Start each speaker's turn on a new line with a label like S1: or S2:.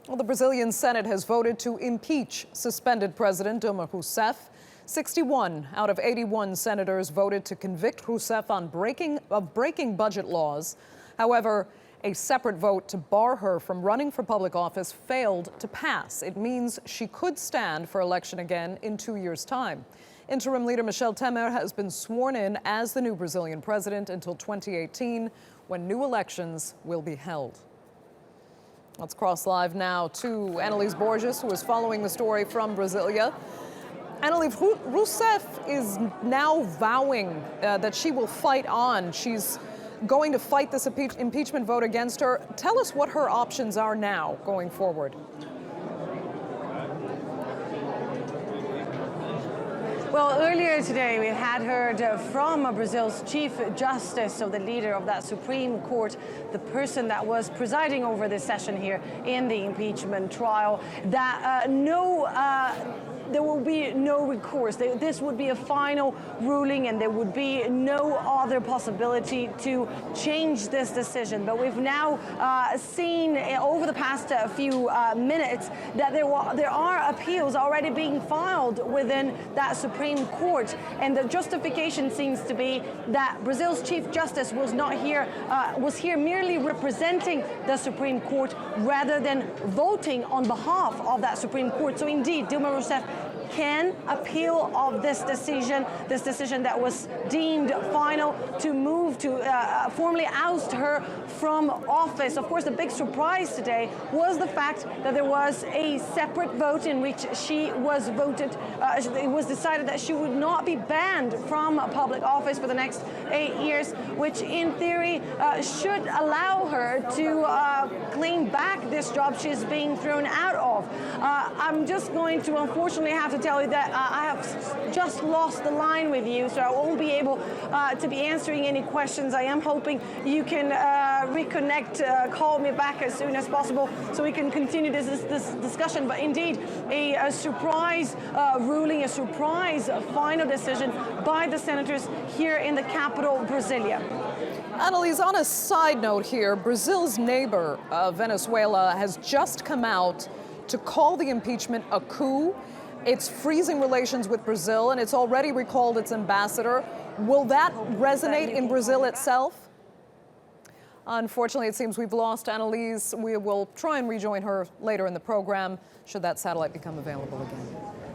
S1: Well, the Brazilian Senate has voted to impeach suspended President Dilma Rousseff. 61 out of 81 senators voted to convict Rousseff on breaking budget laws. However, a separate vote to bar her from running for public office failed to pass. It means she could stand for election again in 2 years' time. Interim leader Michel Temer has been sworn in as the new Brazilian president until 2018, when new elections will be held. Let's cross live now to Annalise Borges, who is following the story from Brasilia. Annalise, Rousseff is now vowing that she will fight on. She's going to fight this impeachment vote against her. Tell us what her options are now going forward.
S2: Well, earlier today we had heard from Brazil's Chief Justice, so the leader of that Supreme Court, the person that was presiding over this session here in the impeachment trial, that there will be no recourse. This would be a final ruling and there would be no other possibility to change this decision. But we've now seen over the past few minutes that there are appeals already being filed within that Supreme Court. And the justification seems to be that Brazil's Chief Justice was here merely representing the Supreme Court rather than voting on behalf of that Supreme Court. So indeed, Dilma Rousseff can appeal of this decision that was deemed final, to move to formally oust her from office. Of course, the big surprise today was the fact that there was a separate vote in which she was voted. It was decided that she would not be banned from public office for the next 8 years, which in theory should allow her to claim back this job she's being thrown out of. I'm just going to unfortunately have to tell you that I have just lost the line with you, so I won't be able to be answering any questions. I am hoping you can reconnect, call me back as soon as possible so we can continue this discussion. But indeed, a surprise ruling, a surprise final decision by the senators here in the capital, Brasilia.
S1: Annalise, on a side note here, Brazil's neighbor, Venezuela, has just come out to call the impeachment a coup. It's freezing relations with Brazil, and it's already recalled its ambassador. Will that resonate in Brazil itself? Unfortunately, it seems we've lost Annalise. We will try and rejoin her later in the program, should that satellite become available again.